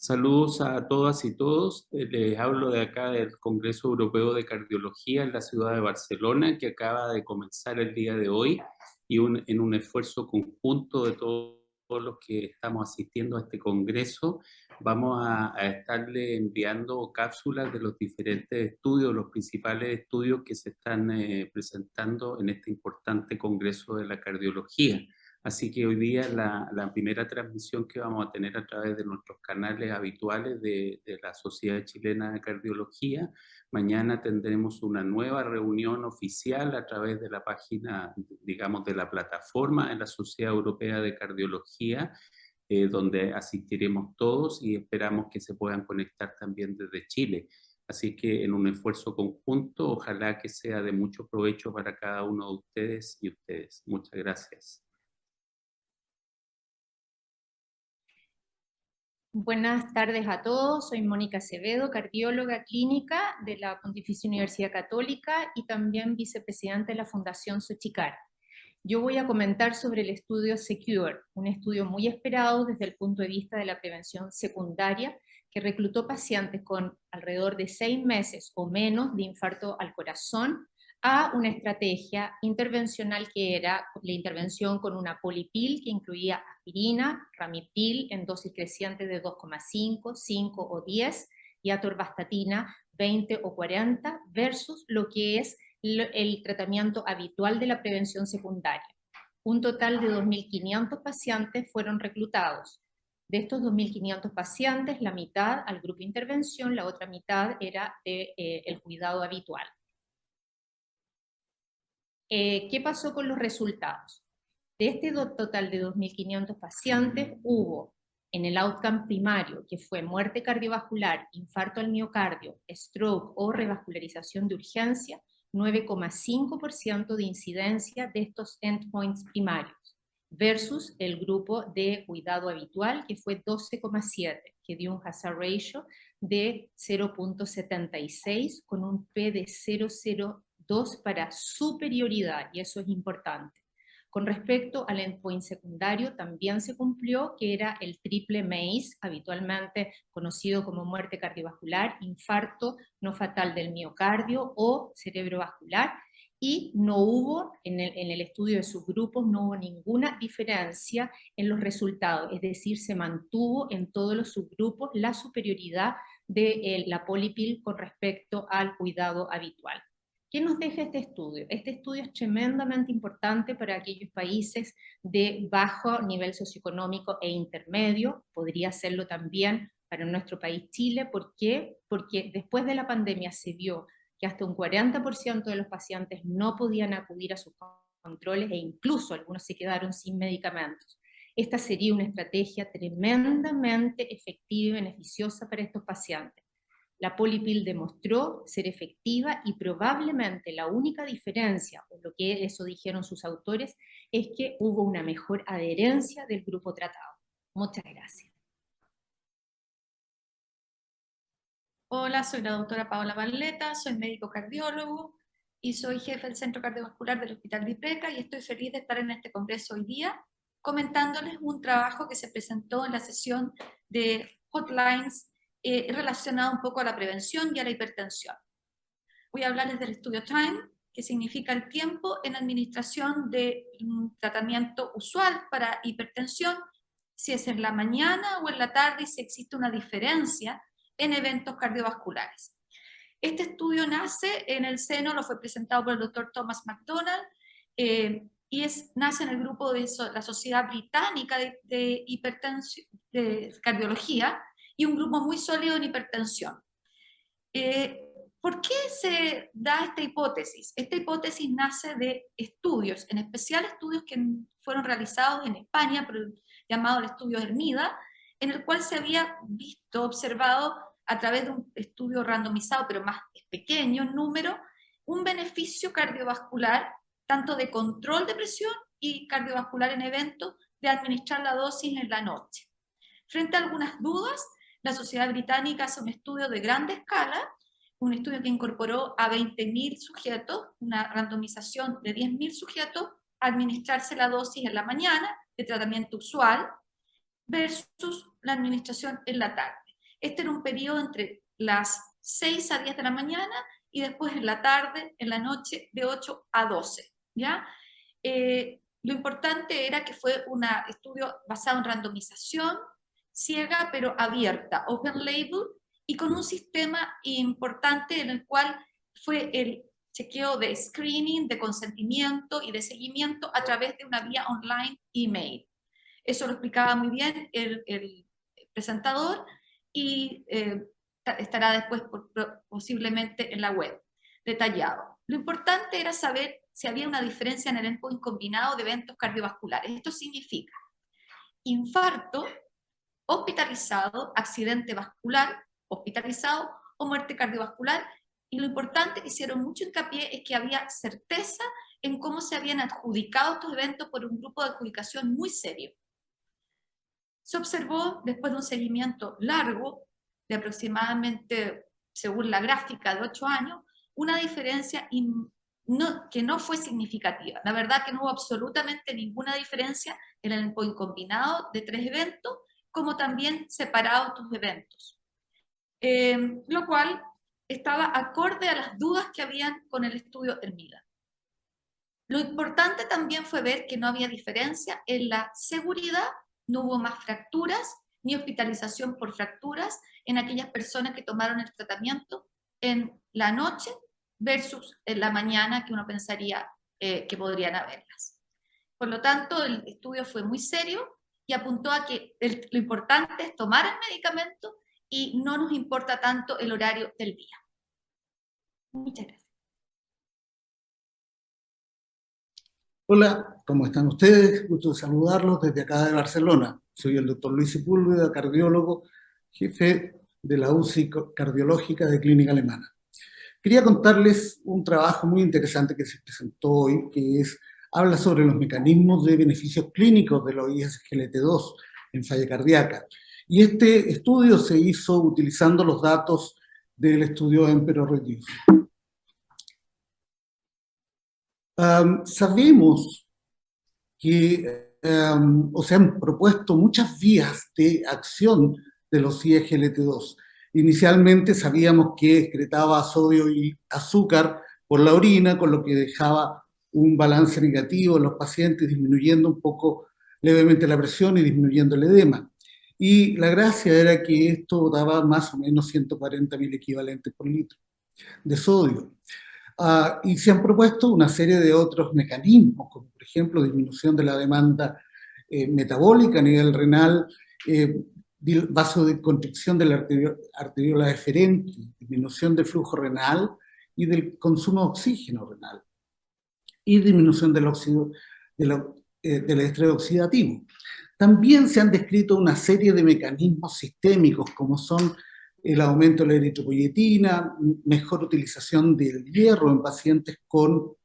Saludos a todas y todos. Les hablo de acá del Congreso Europeo de Cardiología en la ciudad de Barcelona, que acaba de comenzar el día de hoy y en un esfuerzo conjunto de todos los que estamos asistiendo a este congreso, vamos a estarle enviando cápsulas de los diferentes estudios, los principales estudios que se están presentando en este importante Congreso de la Cardiología. Así que hoy día la primera transmisión que vamos a tener a través de nuestros canales habituales de la Sociedad Chilena de Cardiología. Mañana tendremos una nueva reunión oficial a través de la página, digamos, de la plataforma de la Sociedad Europea de Cardiología, donde asistiremos todos y esperamos que se puedan conectar también desde Chile. Así que en un esfuerzo conjunto, ojalá que sea de mucho provecho para cada uno de ustedes y ustedes. Muchas gracias. Buenas tardes a todos, soy Mónica Acevedo, cardióloga clínica de la Pontificia Universidad Católica y también vicepresidenta de la Fundación Sochicar. Yo voy a comentar sobre el estudio SECURE, un estudio muy esperado desde el punto de vista de la prevención secundaria que reclutó pacientes con alrededor de 6 meses o menos de infarto al corazón a una estrategia intervencional que era la intervención con una polipil que incluía aspirina, ramipil en dosis crecientes de 2,5, 5 o 10 y atorvastatina 20 o 40 versus lo que es el tratamiento habitual de la prevención secundaria. Un total de 2.500 pacientes fueron reclutados. De estos 2.500 pacientes, la mitad al grupo intervención, la otra mitad era el cuidado habitual. ¿Qué pasó con los resultados? De este total de 2.500 pacientes, hubo en el outcome primario, que fue muerte cardiovascular, infarto al miocardio, stroke o revascularización de urgencia, 9,5% de incidencia de estos endpoints primarios, versus el grupo de cuidado habitual, que fue 12,7%, que dio un hazard ratio de 0,76 con un P de 0,02 para superioridad, y eso es importante. Con respecto al endpoint secundario, también se cumplió, que era el triple MACE, habitualmente conocido como muerte cardiovascular, infarto no fatal del miocardio o cerebrovascular, y no hubo, en el estudio de subgrupos, no hubo ninguna diferencia en los resultados, es decir, se mantuvo en todos los subgrupos la superioridad de la polipil con respecto al cuidado habitual. ¿Qué nos deja este estudio? Este estudio es tremendamente importante para aquellos países de bajo nivel socioeconómico e intermedio, podría serlo también para nuestro país Chile. ¿Por qué? Porque después de la pandemia se vio que hasta un 40% de los pacientes no podían acudir a sus controles e incluso algunos se quedaron sin medicamentos. Esta sería una estrategia tremendamente efectiva y beneficiosa para estos pacientes. La polipil demostró ser efectiva y probablemente la única diferencia, o lo que eso dijeron sus autores, es que hubo una mejor adherencia del grupo tratado. Muchas gracias. Hola, soy la doctora Paola Barleta, soy médico cardiólogo y soy jefe del Centro Cardiovascular del Hospital de Ipreca y estoy feliz de estar en este congreso hoy día comentándoles un trabajo que se presentó en la sesión de Hotlines relacionado un poco a la prevención y a la hipertensión. Voy a hablarles del estudio TIME, que significa el tiempo en administración de un tratamiento usual para hipertensión, si es en la mañana o en la tarde y si existe una diferencia en eventos cardiovasculares. Este estudio nace en el seno, lo fue presentado por el doctor Thomas McDonald, y nace en el grupo de la Sociedad Británica de Cardiología, y un grupo muy sólido en hipertensión. ¿Por qué se da esta hipótesis? Esta hipótesis nace de estudios, en especial estudios que fueron realizados en España, llamado el estudio Hermida, en el cual se había observado a través de un estudio randomizado, pero más pequeño en número, un beneficio cardiovascular, tanto de control de presión y cardiovascular en eventos, de administrar la dosis en la noche. Frente a algunas dudas, la Sociedad Británica hace un estudio de grande escala, un estudio que incorporó a 20.000 sujetos, una randomización de 10.000 sujetos, a administrarse la dosis en la mañana de tratamiento usual versus la administración en la tarde. Este era un periodo entre las 6 a 10 de la mañana y después en la tarde, en la noche, de 8 a 12, ¿ya? Lo importante era que fue un estudio basado en randomización, ciega pero abierta, open label, y con un sistema importante en el cual fue el chequeo de screening, de consentimiento y de seguimiento a través de una vía online email. Eso lo explicaba muy bien el presentador y estará después posiblemente en la web, detallado. Lo importante era saber si había una diferencia en el endpoint combinado de eventos cardiovasculares. Esto significa infarto, hospitalizado, accidente vascular, hospitalizado o muerte cardiovascular. Y lo importante que hicieron mucho hincapié es que había certeza en cómo se habían adjudicado estos eventos por un grupo de adjudicación muy serio. Se observó, después de un seguimiento largo, de aproximadamente, según la gráfica, de 8 años, una diferencia que no fue significativa. La verdad que no hubo absolutamente ninguna diferencia en el endpoint combinado de 3 eventos, como también separados estos eventos. Lo cual estaba acorde a las dudas que habían con el estudio ERMIDA. Lo importante también fue ver que no había diferencia en la seguridad, no hubo más fracturas, ni hospitalización por fracturas en aquellas personas que tomaron el tratamiento en la noche versus en la mañana, que uno pensaría que podrían haberlas. Por lo tanto, el estudio fue muy serio y apuntó a que lo importante es tomar el medicamento y no nos importa tanto el horario del día. Muchas gracias. Hola, ¿cómo están ustedes? Gusto de saludarlos desde acá de Barcelona. Soy el doctor Luis Sepúlveda, cardiólogo, jefe de la UCI cardiológica de Clínica Alemana. Quería contarles un trabajo muy interesante que se presentó hoy, que habla sobre los mecanismos de beneficios clínicos de los ISGLT2 en falla cardíaca. Y este estudio se hizo utilizando los datos del estudio EMPEROR-Reduce. Sabemos que se han propuesto muchas vías de acción de los ISGLT2. Inicialmente sabíamos que excretaba sodio y azúcar por la orina, con lo que dejaba un balance negativo en los pacientes, disminuyendo un poco levemente la presión y disminuyendo el edema. Y la gracia era que esto daba más o menos 140.000 equivalentes por litro de sodio. Y se han propuesto una serie de otros mecanismos, como por ejemplo disminución de la demanda metabólica a nivel renal, vasoconstricción de la arteriola deferente, disminución del flujo renal y del consumo de oxígeno renal, y disminución del estrés oxidativo. También se han descrito una serie de mecanismos sistémicos, como son el aumento de la eritropoyetina, mejor utilización del hierro en pacientes con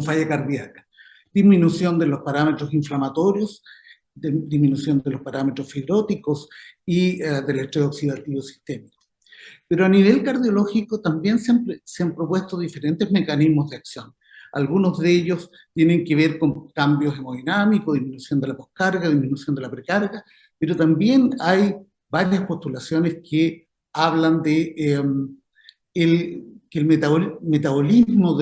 falla cardíaca, disminución de los parámetros inflamatorios, disminución de los parámetros fibróticos y del estrés oxidativo sistémico. Pero a nivel cardiológico también se han propuesto diferentes mecanismos de acción. Algunos de ellos tienen que ver con cambios hemodinámicos, disminución de la poscarga, disminución de la precarga, pero también hay varias postulaciones que hablan de que el metabolismo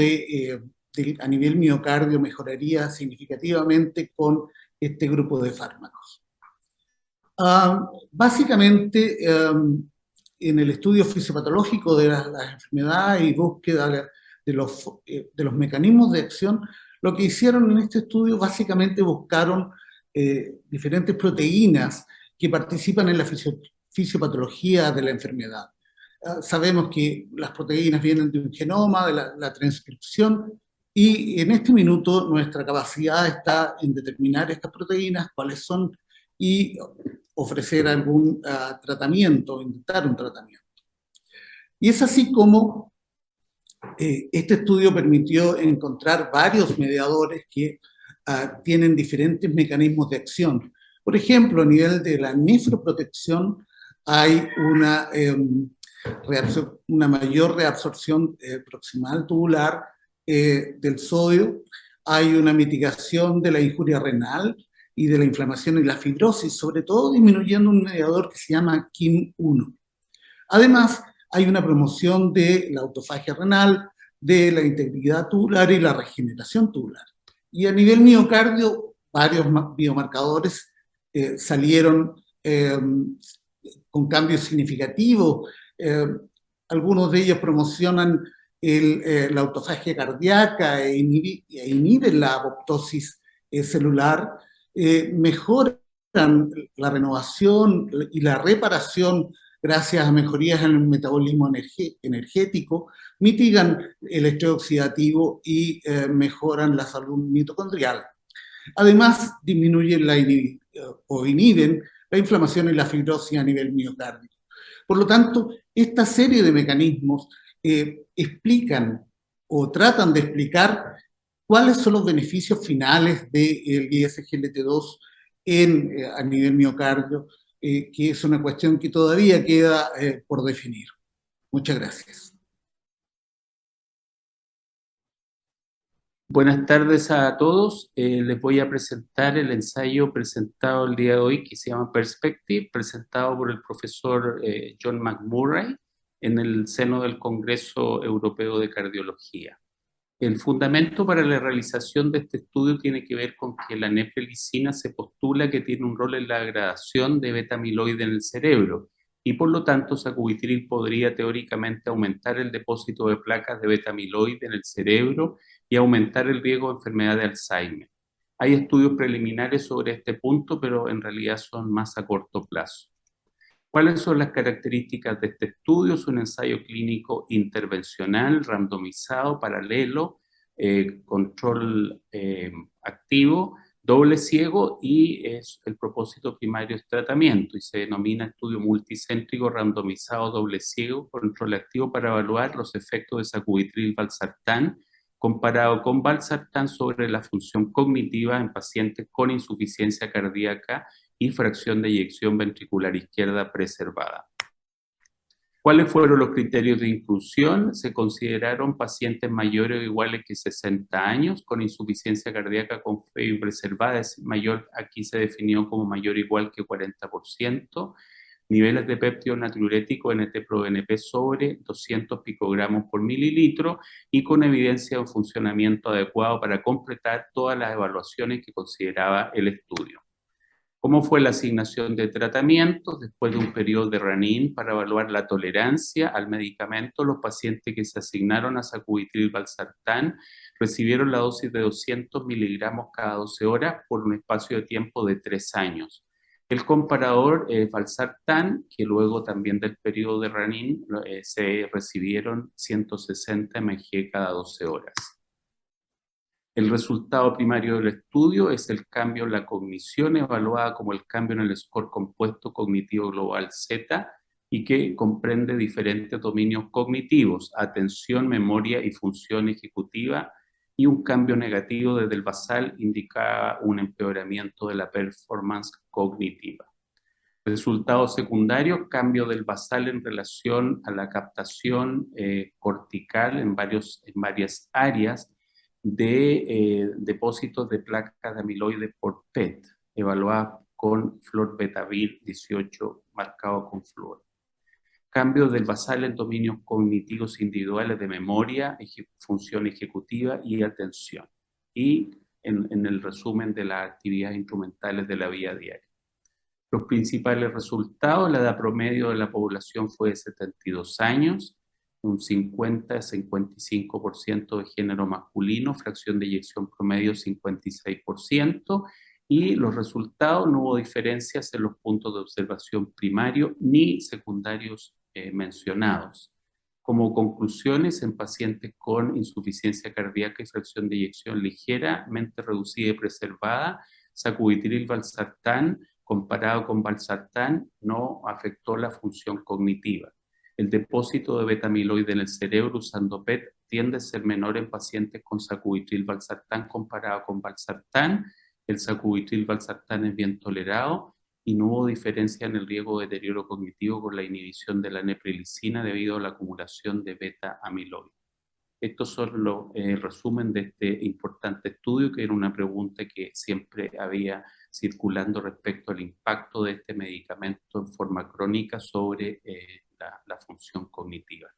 a nivel miocardio mejoraría significativamente con este grupo de fármacos. Básicamente, en el estudio fisiopatológico de las enfermedades y búsqueda de los mecanismos de acción, lo que hicieron en este estudio básicamente buscaron diferentes proteínas que participan en la fisiopatología de la enfermedad. Sabemos que las proteínas vienen de un genoma, de la transcripción, y en este minuto nuestra capacidad está en determinar estas proteínas, cuáles son, y ofrecer algún tratamiento, intentar un tratamiento. Y es así como este estudio permitió encontrar varios mediadores que tienen diferentes mecanismos de acción. Por ejemplo, a nivel de la nefroprotección hay una mayor reabsorción proximal tubular del sodio, hay una mitigación de la injuria renal y de la inflamación y la fibrosis, sobre todo disminuyendo un mediador que se llama KIM-1. Además, hay una promoción de la autofagia renal, de la integridad tubular y la regeneración tubular. Y a nivel miocardio, varios biomarcadores salieron con cambios significativos. Algunos de ellos promocionan la autofagia cardíaca e inhiben la apoptosis celular, mejoran la renovación y la reparación gracias a mejorías en el metabolismo energético, mitigan el estrés oxidativo y mejoran la salud mitocondrial. Además, disminuyen o inhiben la inflamación y la fibrosis a nivel miocárdico. Por lo tanto, esta serie de mecanismos explican o tratan de explicar cuáles son los beneficios finales del ISGLT2 a nivel miocardio, que es una cuestión que todavía queda por definir. Muchas gracias. Buenas tardes a todos. Les voy a presentar el ensayo presentado el día de hoy que se llama Perspective, presentado por el profesor John McMurray en el seno del Congreso Europeo de Cardiología. El fundamento para la realización de este estudio tiene que ver con que la neprilicina se postula que tiene un rol en la degradación de beta-amiloide en el cerebro y por lo tanto sacubitril podría teóricamente aumentar el depósito de placas de beta-amiloide en el cerebro y aumentar el riesgo de enfermedad de Alzheimer. Hay estudios preliminares sobre este punto, pero en realidad son más a corto plazo. ¿Cuáles son las características de este estudio? Es un ensayo clínico intervencional, randomizado, paralelo, control activo, doble ciego y el propósito primario es tratamiento y se denomina estudio multicéntrico randomizado doble ciego, control activo para evaluar los efectos de sacubitril/valsartán comparado con valsartán sobre la función cognitiva en pacientes con insuficiencia cardíaca y fracción de eyección ventricular izquierda preservada. ¿Cuáles fueron los criterios de inclusión? Se consideraron pacientes mayores o iguales que 60 años con insuficiencia cardíaca con FEI preservada, es mayor, aquí se definió como mayor o igual que 40%, niveles de péptido natriurético NT-proBNP sobre 200 picogramos por mililitro y con evidencia de funcionamiento adecuado para completar todas las evaluaciones que consideraba el estudio. ¿Cómo fue la asignación de tratamientos? Después de un periodo de run-in para evaluar la tolerancia al medicamento, los pacientes que se asignaron a sacubitril/valsartán recibieron la dosis de 200 miligramos cada 12 horas por un espacio de tiempo de 3 años. El comparador valsartán, que luego también del periodo de run-in se recibieron 160 mg cada 12 horas. El resultado primario del estudio es el cambio en la cognición, evaluada como el cambio en el score compuesto cognitivo global Z, y que comprende diferentes dominios cognitivos, atención, memoria y función ejecutiva, y un cambio negativo desde el basal indicaba un empeoramiento de la performance cognitiva. Resultados secundarios, cambio del basal en relación a la captación cortical en varias áreas, de depósitos de placas de amiloide por PET, evaluadas con fluorbetavir 18 marcado con flúor. Cambio del basal en dominios cognitivos individuales de memoria, función ejecutiva y atención. Y en el resumen de las actividades instrumentales de la vida diaria. Los principales resultados, la edad promedio de la población fue de 72 años, un 50-55% de género masculino, fracción de eyección promedio 56%, y los resultados no hubo diferencias en los puntos de observación primario ni secundarios mencionados. Como conclusiones, en pacientes con insuficiencia cardíaca y fracción de eyección ligeramente reducida y preservada, sacubitril/valsartán comparado con valsartán no afectó la función cognitiva. El depósito de beta-amiloide en el cerebro usando PET tiende a ser menor en pacientes con sacubitril/valsartán comparado con valsartán. El sacubitril/valsartán es bien tolerado y no hubo diferencia en el riesgo de deterioro cognitivo con la inhibición de la neprilicina debido a la acumulación de beta-amiloide. Estos son los resumen de este importante estudio, que era una pregunta que siempre había circulando respecto al impacto de este medicamento en forma crónica sobre la función cognitiva.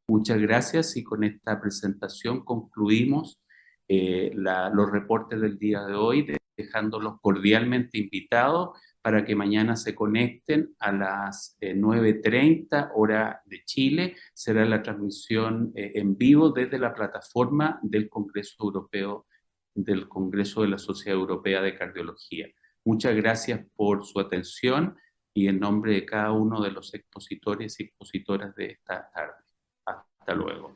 Muchas gracias y con esta presentación concluimos los reportes del día de hoy, dejándolos cordialmente invitados para que mañana se conecten a las 9:30 hora de Chile. Será la transmisión en vivo desde la plataforma del Congreso Europeo, del Congreso de la Sociedad Europea de Cardiología. Muchas gracias por su atención y en nombre de cada uno de los expositores y expositoras de esta tarde. Hasta luego.